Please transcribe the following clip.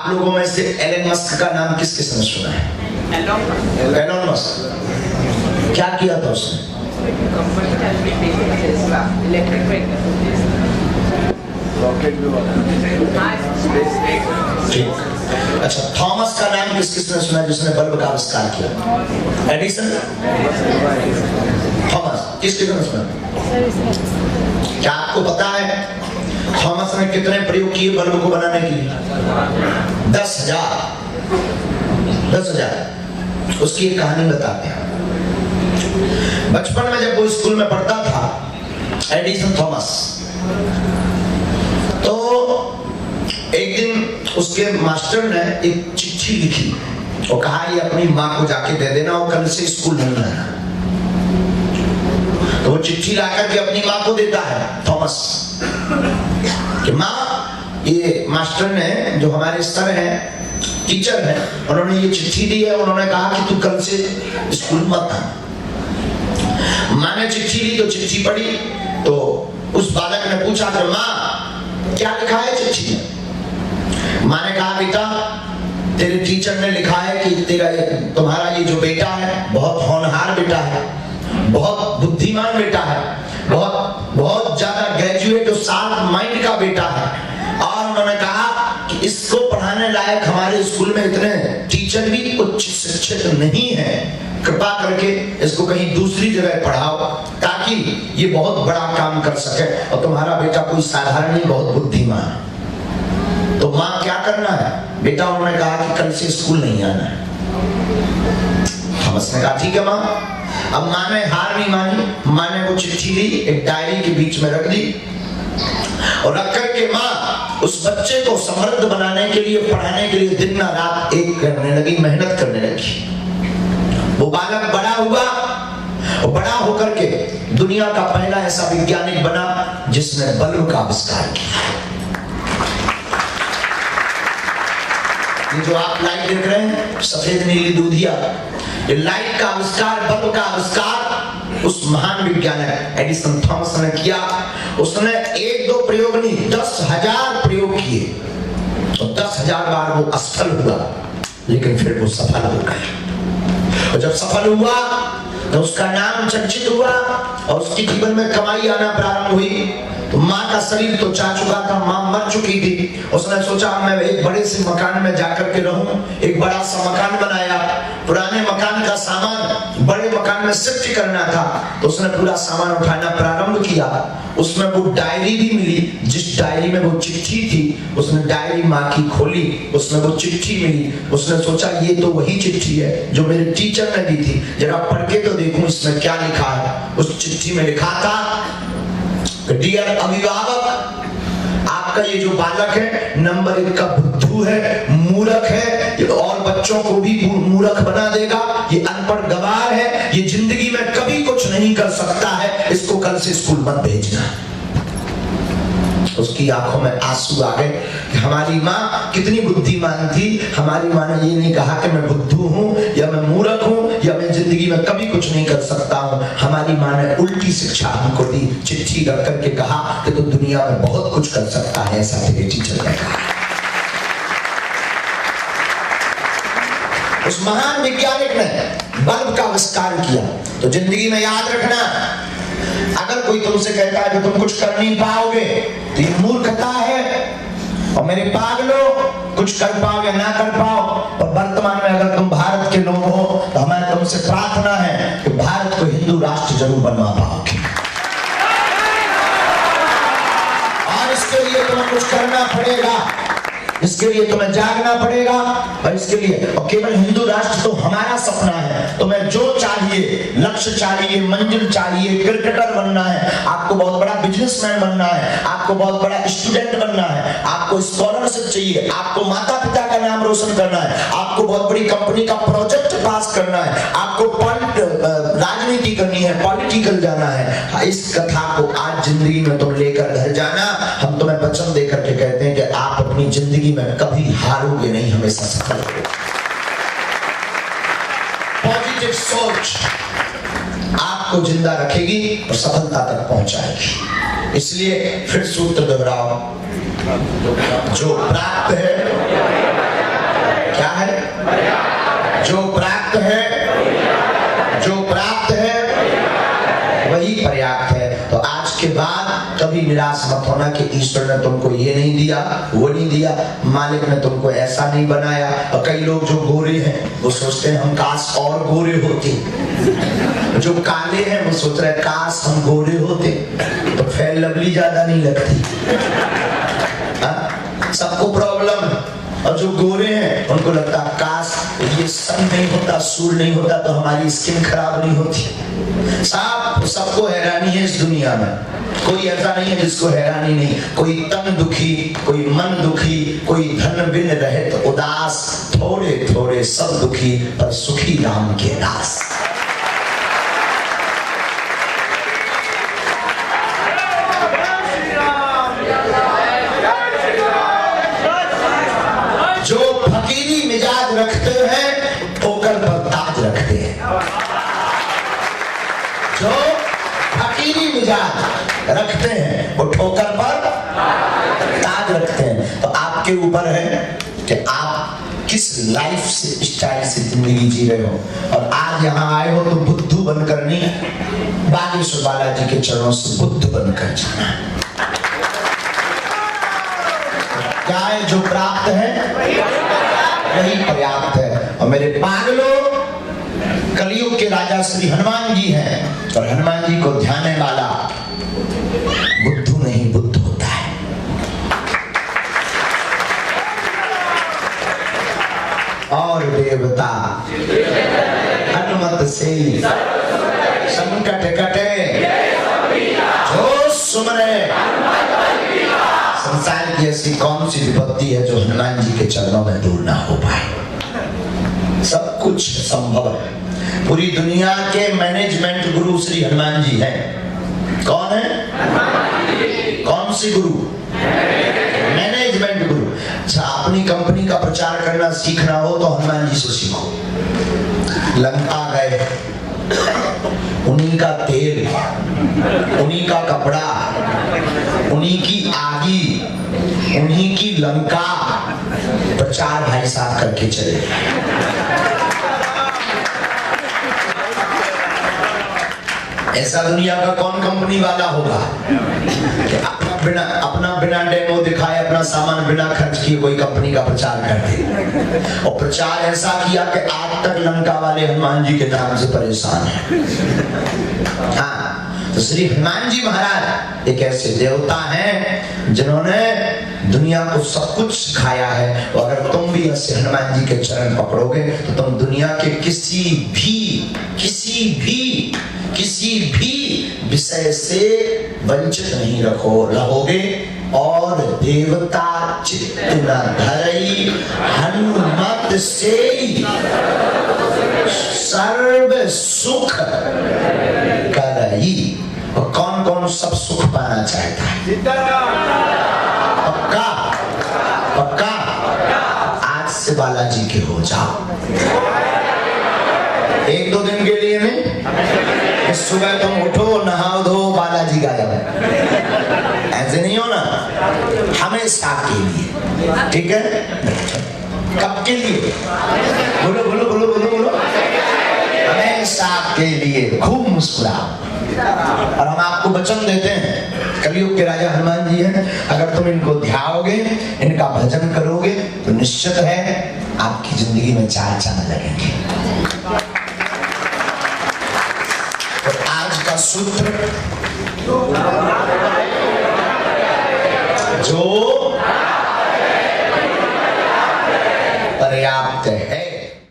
आप लोगों में से एलन मस्क का नाम किस किसने सुना है? एलन मस्क क्या किया था उसने? ठीक। अच्छा, थॉमस का नाम किस किसने सुना जिसने बल्ब का आविष्कार किया? एडिसन? थॉमस किस किसने सुना? क्या आपको पता है थॉमस ने कितने प्रयोग किए बल्ब को बनाने के लिए? 10,000। उसकी एक कहानी बताते हैं। बचपन में जब वो स्कूल में पढ़ता था एडिसन थॉमस, तो एक दिन उसके मास्टर ने एक चिट्ठी लिखी और कहा ये अपनी माँ को जाके दे देना और कल से स्कूल नहीं आना। तो वो चिट्ठी लाकर के अपनी माँ को देता है थॉमस कि माँ, ये मास्टर ने जो हमारे सर हैं, टीचर हैं, उन्होंने ये चिट्ठी दी है, उन्होंने कहा कि तू कल से स्कूल मत आना। माँ ने चिट्ठी ली तो चिट्ठी पढ़ी तो उस बालक ने पूछा कि माँ क्या लिखा है चिट्ठी में? माँ ने कहा बेटा तेरे टीचर ने लिखा है कि तुम्हारा ये जो बेटा है बहुत होनहार बेटा है, बहुत बुद्धिमान बेटा है, बहुत ज्यादा ग्रेजुएट और शार्प माइंड का बेटा है, और उन्होंने कहा कि इसको पढ़ाने लायक हमारे स्कूल में इतने टीचर भी उच्च शिक्षित नहीं है, कृपा करके इसको कहीं दूसरी जगह पढ़ाओ ताकि ये बहुत बड़ा काम कर सके, और तुम्हारा बेटा कोई साधारण नहीं, बहुत बुद्धिमान है। तो माँ क्या करना है बेटा? उन्होंने कहा कि कल से स्कूल नहीं आना है। थॉमस ने कहा ठीक है माँ। अब माँ ने हार नहीं मानी, माँ ने वो चिट्ठी ली, एक डायरी के बीच में रख दी और रख करके माँ उस बच्चे को समृद्ध बनाने के लिए, पढ़ाने के लिए दिन रात एक करने लगी, मेहनत करने लगी। वो बालक बड़ा हुआ और बड़ा होकर के दुनिया का पहला ऐसा वैज्ञानिक बना जिसने बल्ब का आविष्कार किया। ये जो आप लाइट देख रहे हैं, सफेद नीली दूधिया, ये लाइट का आविष्कार, बल्ब का आविष्कार उस महान वैज्ञानिक एडिसन थॉमस ने किया। उसने 1-2 प्रयोग नहीं, 10,000 प्रयोग किए और 10,000 बार वो असफल हुआ, लेकिन फिर वो सफल हो गया। और जब सफल हुआ तो उसका नाम चर्चित हुआ और उसके जीवन में कमाई आना प्रारंभ हुई। तो माँ का शरीर तो जा चुका था, माँ मर चुकी थी। उसने सोचा मैं एक बड़े से मकान में जाकर के रहूं। एक बड़ा सा मकान बनाया, पुराने मकान का सामान बड़े मकान में शिफ्ट करना था, तो उसने पूरा सामान उठाना प्रारंभ किया। उसमें वो डायरी भी मिली, जिस डायरी में वो चिट्ठी थी, उसने डायरी माँ की खोली, उसमें वो चिट्ठी मिली। उसने सोचा ये तो वही चिट्ठी है जो मेरे टीचर ने दी थी, जरा पढ़ के तो देखूं इसमें क्या लिखा है। उस चिट्ठी में लिखा था, डियर अभिभावक, आपका ये जो बालक है नंबर 1 का बुद्धू है, मूर्ख है, ये और बच्चों को भी मूर्ख बना देगा, ये अनपढ़ गवार है, ये जिंदगी में कभी कुछ नहीं कर सकता है, इसको कल से स्कूल मत भेजना। उसकी आंखों में आंसू आ गए कि हमारी माँ कितनी बुद्धिमान थी। हमारी माँ ने ये नहीं कहा कि मैं बुद्धू हूँ या मैं मूर्ख हूँ या मैं जिंदगी में कभी कुछ नहीं कर सकता हूँ। हमारी माँ ने उल्टी शिक्षा हमको दी, चिट्ठी रख करके कहा कि तू दुनिया में बहुत कुछ कर सकता है, ऐसा तेरे टीचर ने कहा। उस महान वैज्ञानिक ने बल्ब का आविष्कार किया। तो जिंदगी में याद रखना, अगर कोई तुमसे कहता है कि तुम कुछ कर नहीं पाओगे तो ये मूर्खता है, और मेरे पागलों कुछ कर पाओ या ना कर पाओ, और वर्तमान में अगर तुम भारत के लोग हो तो हमारे तुमसे प्रार्थना है कि भारत को हिंदू राष्ट्र जरूर बनवा पाओगे। और इसके लिए तुम्हें कुछ करना पड़ेगा, इसके लिए तुम्हें जागना पड़ेगा, और इसके लिए, और केवल हिंदू राष्ट्र तो हमारा सपना है। तुम्हें जो चाहिए, लक्ष्य चाहिए, मंजिल चाहिए, क्रिकेटर बनना है, आपको बहुत बड़ा बिजनेसमैन बनना है, आपको बहुत बड़ा स्टूडेंट बनना है, आपको स्कॉलरशिप चाहिए, आपको माता पिता का नाम रोशन करना है, आपको बहुत बड़ी कंपनी का प्रोजेक्ट पास करना है, आपको राजनीति करनी है, पॉलिटिकल जाना है। इस कथा को आज जिंदगी में तुम लेकर घर जाना। हम तुम्हें वचन देकर के कहते हैं कि आप अपनी जिंदगी में कभी हारोगे नहीं, हमेशा सफल होगे। पॉजिटिव सोच आपको जिंदा रखेगी और सफलता तक पहुंचाएगी। इसलिए फिर सूत्र दोहराओ, जो प्राप्त है कभी निराश मत होना कि ईश्वर ने तुमको ये नहीं दिया, वो नहीं दिया, मालिक ने तुमको ऐसा नहीं बनाया। और कई लोग जो गोरे हैं वो सोचते हैं हम काश और गोरे होते, जो काले हैं वो सोच रहे हैं काश हम गोरे होते तो फेयर लवली ज्यादा नहीं लगती। सबको प्रॉब्लम है। और जो गोरे हैं उनको लगता काश ये सन नहीं होता, सूर्य नहीं होता तो हमारी स्किन खराब नहीं होती। सबको हैरानी है इस दुनिया में, कोई ऐसा नहीं है जिसको हैरानी नहीं। कोई तन दुखी, कोई मन दुखी, कोई धन बिन रहित उदास, थोड़े थोड़े सब दुखी पर सुखी राम के दास। जो फकीरी मिजाज रखते हैं ठोकर पर ताज रखते हैं। जो फकीरी मिजाज रखते हैं वो ठोकर पर ताज रखते हैं। तो आपके ऊपर है कि आप किस लाइफ से स्टाइल से जिंदगी जी रहे हो। और आज यहाँ आए हो तो बुद्धू बनकर नहीं, बागेश्वर बालाजी के चरणों से बुद्ध बनकर जाना। क्या है जो प्राप्त है वही पर्याप्त है। और मेरे पागलों, कलयुग के राजा श्री हनुमान जी हैं और हनुमान जी को ध्यान वाला बुद्धू नहीं बुद्ध होता है। और देवता हनुमत से संकट कटे जो सुमरे। संसार की ऐसी कौन सी विपत्ति है जो हनुमान जी के चरणों में दूर ना हो पाए। सब कुछ संभव है। पूरी दुनिया के मैनेजमेंट गुरु श्री हनुमान जी हैं। कौन है? कौन सी गुरु? मैनेजमेंट गुरु। अच्छा, अपनी कंपनी का प्रचार करना सीखना हो तो हनुमान जी से सीखो। लंका गए, उन्हीं का तेल, उन्हीं का कपड़ा, उन्हीं की आगी, उन्हीं की लंका प्रचार भाई साहब करके चले। ऐसा दुनिया का कौन कंपनी वाला होगा कि अपना बिना डेमो दिखाए, अपना सामान बिना खर्च किए कोई कंपनी का प्रचार कर दे। और प्रचार ऐसा किया कि आज तक लंका वाले हनुमान जी के नाम से परेशान हैं। हाँ, तो श्री हनुमान जी महाराज एक ऐसे देवता हैं जिन्होंने दुनिया को सब कुछ सिखाया है। और अगर तुम भी ऐसे हनुमान जी के चरण पकड़ोगे तो तुम दुनिया के किसी भी विषय से वंचित नहीं रहोगे। और देवता चित्त न धरई हनुमत से सर्व सुख करई। और कौन कौन सब सुख पाना चाहता है? पक्का पक्का आज से बालाजी के हो जाओ। एक दो दिन के लिए नहीं, सुबह तुम उठो, नहाओ धो, बालाजी का जाओ, ऐसे नहीं हो ना, हमेशा के लिए। ठीक है? कब के लिए? बोलो बोलो बोलो बोलो बोलो। हमेशा के लिए खूब मुस्कुराओ। और हम आपको वचन देते हैं, कलयुग के राजा हनुमान जी हैं, अगर तुम इनको ध्याओगे, इनका भजन करोगे तो निश्चित है आपकी जिंदगी में चार चांद लगेंगे। तो आज का सूत्र